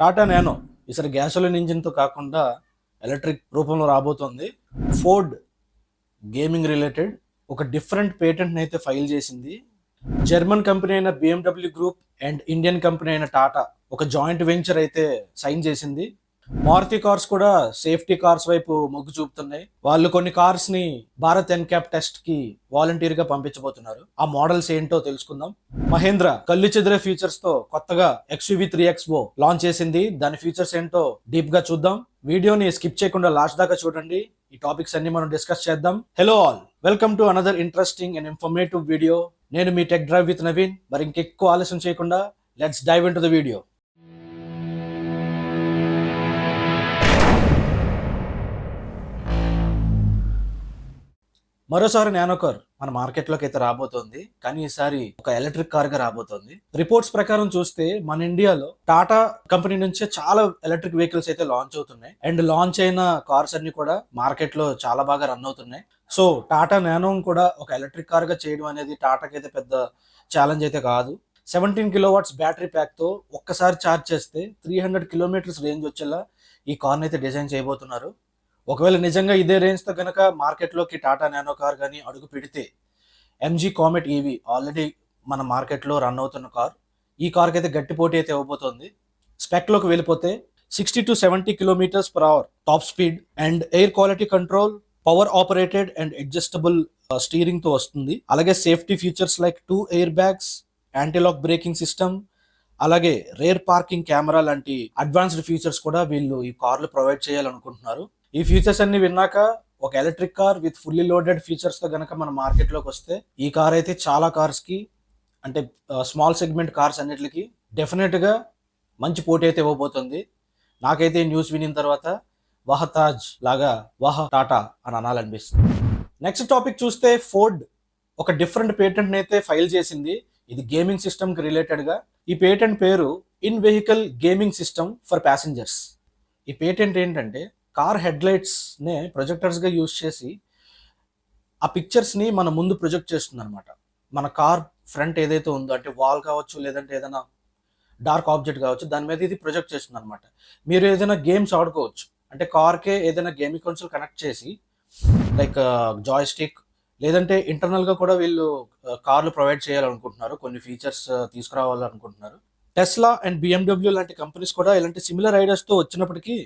Tata nano ఈసారి gasoline ఇంజిన్తో కాకుండా electric రూపంలో రాబోతోంది. ఫోర్డ్ గేమింగ్ రిలేటెడ్ ఒక డిఫరెంట్ పేటెంట్ని అయితే ఫైల్ చేసింది. జర్మన్ కంపెనీ అయిన BMW group and Indian company అయిన టాటా ఒక జాయింట్ వెంచర్ అయితే సైన్ చేసింది. మారుతి కార్స్ కూడా సేఫ్టీ కార్స్ వైపు మొగ్గు చూపుతున్నాయి. వాళ్ళు కొన్ని కార్స్ ని భారత్ ఎన్క్యాప్ టెస్ట్ కి వాలంటీర్ గా పంపించబోతున్నారు. ఆ మోడల్స్ ఏంటో తెలుసుకుందాం. మహేంద్ర కళ్ళు చెదిరే ఫీచర్స్ తో కొత్తగా XUV 3XO లాంచ్ చేసింది. దాని ఫీచర్స్ ఏంటో డీప్ గా చూద్దాం. వీడియోని స్కిప్ చేయకుండా లాస్ట్ దాకా చూడండి. ఈ టాపిక్స్ అన్ని మనం డిస్కస్ చేద్దాం. Hello all, welcome to another interesting and informative video. నేను మీ టెక్ డ్రైవ్ విత్ నవీన్. మరి ఇంకెక్కువ ఆలస్యం చేయకుండా let's dive into the video. మరోసారి నానో కార్ మన మార్కెట్లోకి అయితే రాబోతోంది. కానీ ఈసారి ఒక ఎలక్ట్రిక్ కార్ గా రాబోతోంది. రిపోర్ట్స్ ప్రకారం చూస్తే మన ఇండియాలో టాటా కంపెనీ నుంచే చాలా ఎలక్ట్రిక్ వెహికల్స్ అయితే లాంచ్ అవుతున్నాయి. అండ్ లాంచ్ అయిన కార్స్ అన్ని కూడా మార్కెట్ లో చాలా బాగా రన్ అవుతున్నాయి. సో టాటా నానో కూడా ఒక ఎలక్ట్రిక్ కార్ గా చేయడం అనేది టాటాకి అయితే పెద్ద ఛాలెంజ్ అయితే కాదు. 17 కిలోవాట్స్ బ్యాటరీ ప్యాక్ తో ఒక్కసారి ఛార్జ్ చేస్తే 300 కిలోమీటర్స్ రేంజ్ వచ్చేలా ఈ కార్ని అయితే డిజైన్ చేయబోతున్నారు. ఒకవేళ నిజంగా ఇదే రేంజ్తో కనుక మార్కెట్లోకి టాటా నానో కార్ కానీ అడుగు పెడితే MG కామెట్ EV ఆల్రెడీ మన మార్కెట్లో రన్ అవుతున్న కార్. ఈ కార్కి అయితే గట్టి పోటీ అయితే ఇవ్వబోతోంది. స్పెక్లోకి వెళ్ళిపోతే 60 to 70 kilometres per hour top speed and air quality control, power operated and adjustable స్టీరింగ్తో వస్తుంది. అలాగే safety features like 2 air bags, antilock braking system, అలాగే రేర్ పార్కింగ్ కెమెరా లాంటి అడ్వాన్స్డ్ ఫీచర్స్ కూడా వీళ్ళు ఈ కార్లు ప్రొవైడ్ చేయాలనుకుంటున్నారు. ఈ ఫీచర్స్ అన్ని విన్నాక ఒక electric car with fully loaded ఫీచర్స్తో కనుక మన మార్కెట్లోకి వస్తే ఈ కార్ అయితే చాలా కార్స్కి, అంటే స్మాల్ సెగ్మెంట్ కార్స్ అన్నిటికి డెఫినెట్గా మంచి పోటీ అయితే ఇవ్వబోతుంది. నాకైతే ఈ న్యూస్ వినిన తర్వాత వాహ తాజ్ లాగా వాహ టాటా అని అనాలనిపిస్తుంది. నెక్స్ట్ టాపిక్ చూస్తే ఫోర్డ్ ఒక డిఫరెంట్ పేటెంట్ని అయితే ఫైల్ చేసింది. ఇది గేమింగ్ సిస్టమ్కి రిలేటెడ్గా. ఈ పేటెంట్ పేరు in vehicle gaming system for passengers. ఈ పేటెంట్ ఏంటంటే కార్ హెడ్లైట్స్నే ప్రొజెక్టర్స్గా యూజ్ చేసి ఆ పిక్చర్స్ని మన ముందు ప్రొజెక్ట్ చేస్తుంది అనమాట. మన కార్ ఫ్రంట్ ఏదైతే ఉందో, అంటే వాల్ కావచ్చు, లేదంటే ఏదైనా డార్క్ ఆబ్జెక్ట్ కావచ్చు, దాని మీద ఇది ప్రొజెక్ట్ చేస్తుంది అనమాట. మీరు ఏదైనా గేమ్స్ ఆడుకోవచ్చు. అంటే కార్కే ఏదైనా గేమింగ్ కన్సోల్ కనెక్ట్ చేసి లైక్ జాయ్ స్టిక్, లేదంటే ఇంటర్నల్గా కూడా వీళ్ళు కార్లు ప్రొవైడ్ చేయాలనుకుంటున్నారు. కొన్ని ఫీచర్స్ తీసుకురావాలనుకుంటున్నారు. టెస్లా అండ్ BMW లాంటి కంపెనీస్ కూడా ఇలాంటి సిమిలర్ ఐడియాస్తో వచ్చినప్పటికీ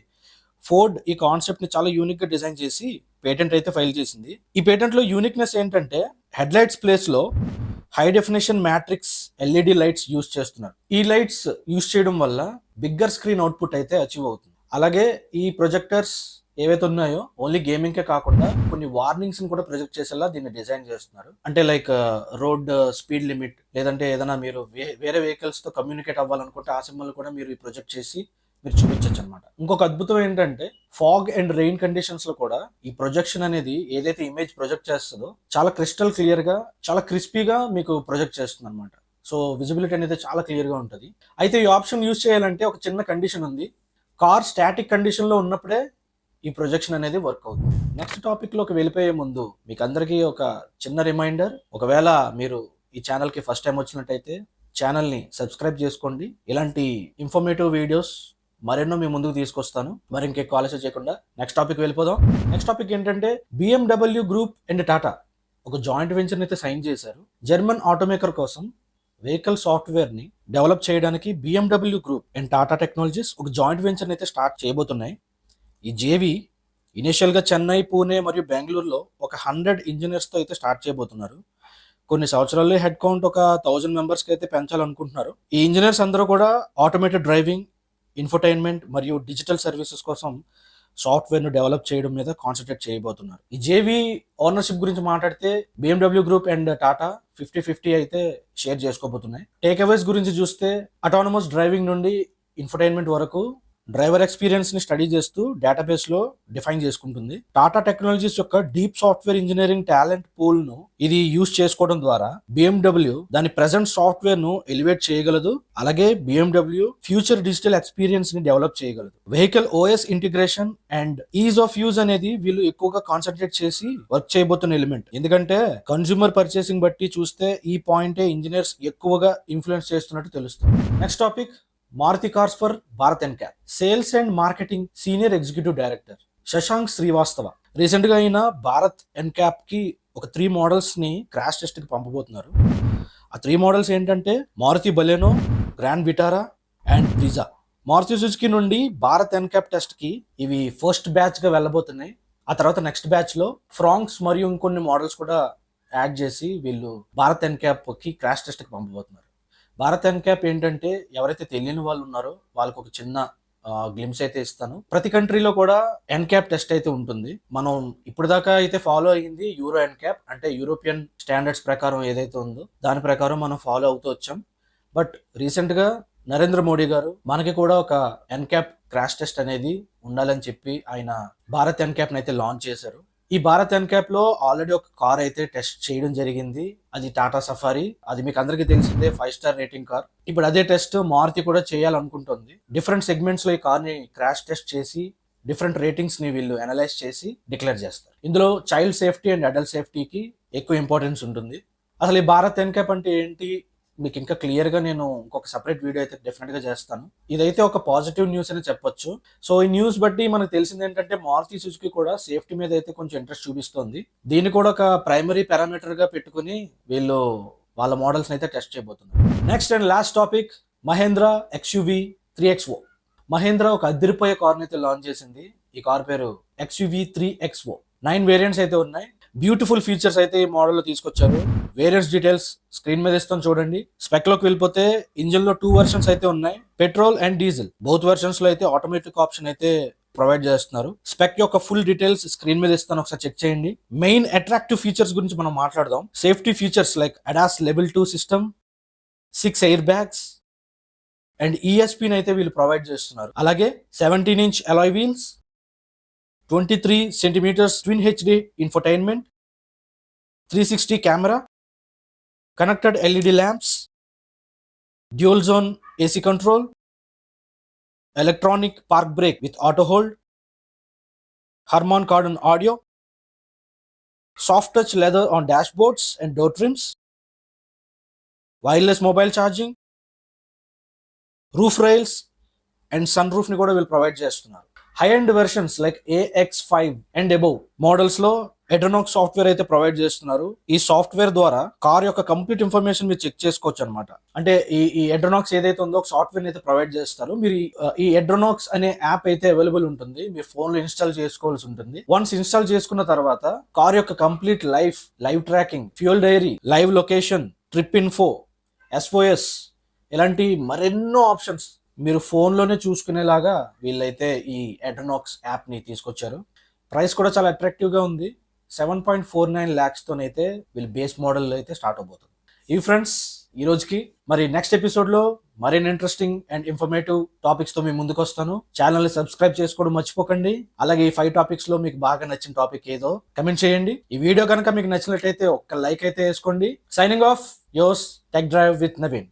ఫోర్డ్ ఈ కాన్సెప్ట్ని చాలా యూనిక్గా డిజైన్ చేసి పేటెంట్ అయితే ఫైల్ చేసింది. ఈ పేటెంట్లో యూనిక్నెస్ ఏంటంటే హెడ్లైట్స్ ప్లేస్లో high definition matrix LED lights use చేస్తున్నారు. ఈ లైట్స్ యూజ్ చేయడం వల్ల బిగ్గర్ స్క్రీన్ అవుట్పుట్ అయితే అచీవ్ అవుతుంది. అలాగే ఈ ప్రొజెక్టర్స్ ఏవైతే ఉన్నాయో ఓన్లీ గేమింగ్కే కాకుండా కొన్ని వార్నింగ్స్ని కూడా ప్రొజెక్ట్ చేసేలా దీన్ని డిజైన్ చేస్తున్నారు. అంటే లైక్ రోడ్ స్పీడ్ లిమిట్, లేదంటే ఏదైనా మీరు వేరే వెహికల్స్తో కమ్యూనికేట్ అవ్వాలనుకుంటే ఆ సింబల్ కూడా మీరు ఈ ప్రొజెక్ట్ చేసి మీరు చూపించవచ్చు అనమాట. ఇంకొక అద్భుతం ఏంటంటే ఫాగ్ అండ్ రెయిన్ కండిషన్స్ లో కూడా ఈ ప్రొజెక్షన్ అనేది ఏదైతే ఇమేజ్ ప్రొజెక్ట్ చేస్తుందో చాలా క్రిస్టల్ క్లియర్ గా, చాలా క్రిస్పీగా మీకు ప్రొజెక్ట్ చేస్తుంది అనమాట. సో విజిబిలిటీ అనేది చాలా క్లియర్ గా ఉంటుంది. అయితే ఈ ఆప్షన్ యూజ్ చేయాలంటే ఒక చిన్న కండిషన్ ఉంది. కార్ స్టాటిక్ కండిషన్ లో ఉన్నప్పుడే ఈ ప్రొజెక్షన్ అనేది వర్క్ అవుతుంది. నెక్స్ట్ టాపిక్ లోకి వెళ్ళిపోయే ముందు మీకు అందరికీ ఒక చిన్న రిమైండర్. ఒకవేళ మీరు ఈ ఛానల్కి ఫస్ట్ టైం వచ్చినట్టయితే ఛానల్ని సబ్స్క్రైబ్ చేసుకోండి. ఇలాంటి ఇన్ఫర్మేటివ్ వీడియోస్ మరెన్నో మీ ముందుకు తీసుకొస్తాను. మరి ఇంకెక్కువ ఆలస్యం చేయకుండా నెక్స్ట్ టాపిక్ వెళ్ళిపోదాం. నెక్స్ట్ టాపిక్ ఏంటంటే BMW గ్రూప్ అండ్ టాటా ఒక జాయింట్ వెంచర్ని అయితే సైన్ చేశారు. జర్మన్ ఆటోమేకర్ కోసం వెహికల్ సాఫ్ట్వేర్ని డెవలప్ చేయడానికి BMW group and Tata technologies ఒక జాయింట్ వెంచర్ని అయితే స్టార్ట్ చేయబోతున్నాయి. ఈ JV ఇనిషియల్గా చెన్నై, పూణే మరియు బెంగళూరులో ఒక 100 ఇంజనీర్స్తో అయితే స్టార్ట్ చేయబోతున్నారు. కొన్ని సంవత్సరాల్లో హెడ్ కౌంట్ ఒక 1000 మెంబర్స్కి అయితే పెంచాలనుకుంటున్నారు. ఈ ఇంజనీర్స్ అందరూ కూడా ఆటోమేటెడ్ డ్రైవింగ్, ఇన్ఫోటైన్మెంట్ మరియు డిజిటల్ సర్వీసెస్ కోసం సాఫ్ట్వేర్ను డెవలప్ చేయడం మీద కాన్సన్ట్రేట్ చేయబోతున్నారు. ఈ JV ఓనర్షిప్ గురించి మాట్లాడితే BMW గ్రూప్ అండ్ టాటా 50-50 అయితే షేర్ చేసుకోబోతున్నాయి. టేక్ అవేస్ గురించి చూస్తే అటానమస్ డ్రైవింగ్ నుండి ఇన్ఫోటైన్మెంట్ వరకు డ్రైవర్ ఎక్స్పీరియన్స్ ని స్టడీ చేస్తూ డేటాబేస్ లో డిఫైన్ చేసుకుంటుంది. టాటా టెక్నాలజీస్ యొక్క deep software engineering talent pool ను ఇది యూజ్ చేసుకోవడం ద్వారా BMW దాని ప్రెసెంట్ సాఫ్ట్వేర్ ను ఎలివేట్ చేయగలదు. అలాగే BMW ఫ్యూచర్ డిజిటల్ ఎక్స్పీరియన్స్ ని డెవలప్ చేయగలదు. Vehicle OS integration and is of use అనేది వీళ్ళు ఎక్కువగా కాన్సన్ట్రేట్ చేసి వర్క్ చేయబోతున్న ఎలిమెంట్. ఎందుకంటే కన్స్యూమర్ పర్చేసింగ్ బట్టి చూస్తే ఈ పాయింటే ఇంజనీర్స్ ఎక్కువగా ఇన్ఫ్లుయెన్స్ చేస్తున్నట్టు తెలుస్తుంది. Next topic Maruti cars for Bharat NCAP sales and marketing senior executive director Shashank Srivastava recent గా అయిన భారత్ ఎన్క్యాప్ కి ఒక 3 మోడల్స్ ని క్రాష్ టెస్ట్ కి పంపబోతున్నారు. ఆ 3 మోడల్స్ ఏంటంటే Maruti Baleno, Grand Vitara and Brezza. Maruti Suzuki నుండి భారత్ ఎన్క్యాప్ టెస్ట్ కి ఇవి ఫస్ట్ బ్యాచ్ గా వెళ్ళబోతున్నాయి. ఆ తర్వాత నెక్స్ట్ బ్యాచ్ లో ఫ్రాంక్స్ మరియు ఇంకొన్ని మోడల్స్ కూడా యాడ్ చేసి వీళ్ళు భారత్ ఎన్క్యాప్ కి క్రాష్ టెస్ట్ కి పంపబోతున్నారు. భారత్ ఎన్క్యాప్ ఏంటంటే ఎవరైతే తెలియని వాళ్ళు ఉన్నారో వాళ్ళకి ఒక చిన్న గ్లిమ్స్ అయితే ఇస్తాను. ప్రతి కంట్రీలో కూడా ఎన్క్యాప్ టెస్ట్ అయితే ఉంటుంది. మనం ఇప్పుడు దాకా అయితే ఫాలో అయ్యింది యూరో ఎన్క్యాప్, అంటే యూరోపియన్ స్టాండర్డ్స్ ప్రకారం ఏదైతే ఉందో దాని ప్రకారం మనం ఫాలో అవుతూ వచ్చాం. బట్ రీసెంట్ గా నరేంద్ర మోడీ గారు మనకి కూడా ఒక ఎన్క్యాప్ క్రాష్ టెస్ట్ అనేది ఉండాలని చెప్పి ఆయన భారత్ ఎన్క్యాప్ అయితే లాంచ్ చేశారు. ఈ భారత్ ఎన్క్యాప్ లో ఆల్రెడీ ఒక కార్ అయితే టెస్ట్ చేయడం జరిగింది. అది టాటా సఫారీ. అది మీకు అందరికీ తెలిసిందే 5 స్టార్ రేటింగ్ కార్. ఇప్పుడు అదే టెస్ట్ మారుతి కూడా చేయాలనుకుంటుంది. డిఫరెంట్ సెగ్మెంట్స్ లో ఈ కార్ ని క్రాష్ టెస్ట్ చేసి డిఫరెంట్ రేటింగ్స్ ని వీళ్ళు అనలైజ్ చేసి డిక్లేర్ చేస్తారు. ఇందులో చైల్డ్ సేఫ్టీ అండ్ అడల్ట్ సేఫ్టీకి ఎక్కువ ఇంపార్టెన్స్ ఉంటుంది. అసలు ఈ భారత్ ఎన్క్యాప్ అంటే ఏంటి మీకు ఇంకా క్లియర్ గా నేను ఇంకొక సెపరేట్ వీడియో అయితే డెఫినెట్ గా చేస్తాను. ఇదైతే ఒక పాజిటివ్ న్యూస్ అని చెప్పొచ్చు. సో ఈ న్యూస్ బట్టి మనకు తెలిసింది ఏంటంటే మారుతి సుజుకి కూడా సేఫ్టీ మీద అయితే కొంచెం ఇంట్రెస్ట్ చూపిస్తుంది. దీన్ని కూడా ఒక ప్రైమరీ పారామీటర్ గా పెట్టుకుని వీళ్ళు వాళ్ళ మోడల్స్ అయితే టెస్ట్ చేయబోతున్నారు. Next and last topic, Mahindra XUV 3XO. Mahindra ఒక అదిరిపోయే కార్ అయితే లాంచ్ చేసింది. ఈ కార్ పేరు XUV 3XO. 9 వేరియంట్స్ అయితే ఉన్నాయి. బ్యూటిఫుల్ ఫీచర్స్ అయితే ఈ మోడల్ లో తీసుకొచ్చారు. వేరియంట్స్ డీటెయిల్స్ స్క్రీన్ మీద ఇస్తాను చూడండి. స్పెక్ లోకి వెళ్ళిపోతే ఇంజిన్ లో 2 వెర్షన్స్ అయితే ఉన్నాయి, petrol and diesel. Both versions లో అయితే ఆటోమేటిక్ ఆప్షన్ అయితే ప్రొవైడ్ చేస్తున్నారు. స్పెక్ యొక్క ఫుల్ డీటెయిల్స్ స్క్రీన్ మీద ఇస్తాను, ఒకసారి చెక్ చేయండి. మెయిన్ అట్రాక్టివ్ ఫీచర్స్ గురించి మనం మాట్లాడదాం. Safety features like ADAS Level 2 system, 6 air bags and ESP అయితే వీళ్ళు ప్రొవైడ్ చేస్తున్నారు. అలాగే 17-inch alloy wheels, 23 centimeters Twin HD infotainment, 360 camera, connected LED lamps, dual zone AC control, electronic park brake with auto hold, Harman Kardon audio, soft touch leather on dashboards and door trims, wireless mobile charging, roof rails and sunroof ni kuda will provide చేస్తున్నారు. High end versions like AX5 and above models లో ఎడ్రనాక్స్ software అయితే provide చేస్తున్నారు. ఈ software ద్వారా car యొక్క complete information మీరు check చేసుకోవచ్చు అనమాట. అంటే ఈ ఎడ్రనాక్స్ ఏదైతే ఉందో ఒక సాఫ్ట్వేర్ అయితే ప్రొవైడ్ చేస్తారు. మీరు ఈ ఎడ్రనాక్స్ అనే యాప్ అయితే అవైలబుల్ ఉంటుంది. మీ ఫోన్ లో ఇన్స్టాల్ చేసుకోవాల్సి ఉంటుంది. వన్స్ ఇన్స్టాల్ చేసుకున్న తర్వాత కార్ యొక్క complete live tracking, fuel diary, live location, trip info, SOS ఇలాంటి మరెన్నో ఆప్షన్స్ మీరు ఫోన్లోనే చూసుకునేలాగా వీళ్ళైతే ఈ ఎడ్రనాక్స్ యాప్ని తీసుకొచ్చారు. ప్రైస్ కూడా చాలా అట్రాక్టివ్గా ఉంది. 7.49 lakhస్తోనైతే వీళ్ళు బేస్ మోడల్ అయితే స్టార్ట్ అవబోతుంది. ఈ ఫ్రెండ్స్ ఈ రోజుకి. మరి నెక్స్ట్ ఎపిసోడ్లో మరిన్ని ఇంట్రెస్టింగ్ అండ్ ఇన్ఫర్మేటివ్ టాపిక్స్తో మీ ముందుకు వస్తాను. ఛానల్ని సబ్స్క్రైబ్ చేసుకోవడం మర్చిపోకండి. అలాగే ఈ 5 టాపిక్స్లో మీకు బాగా నచ్చిన టాపిక్ ఏదో కమెంట్ చేయండి. ఈ వీడియో కనుక మీకు నచ్చినట్లయితే ఒక్క లైక్ అయితే వేసుకోండి. Signing off yours tech drive with Naveen.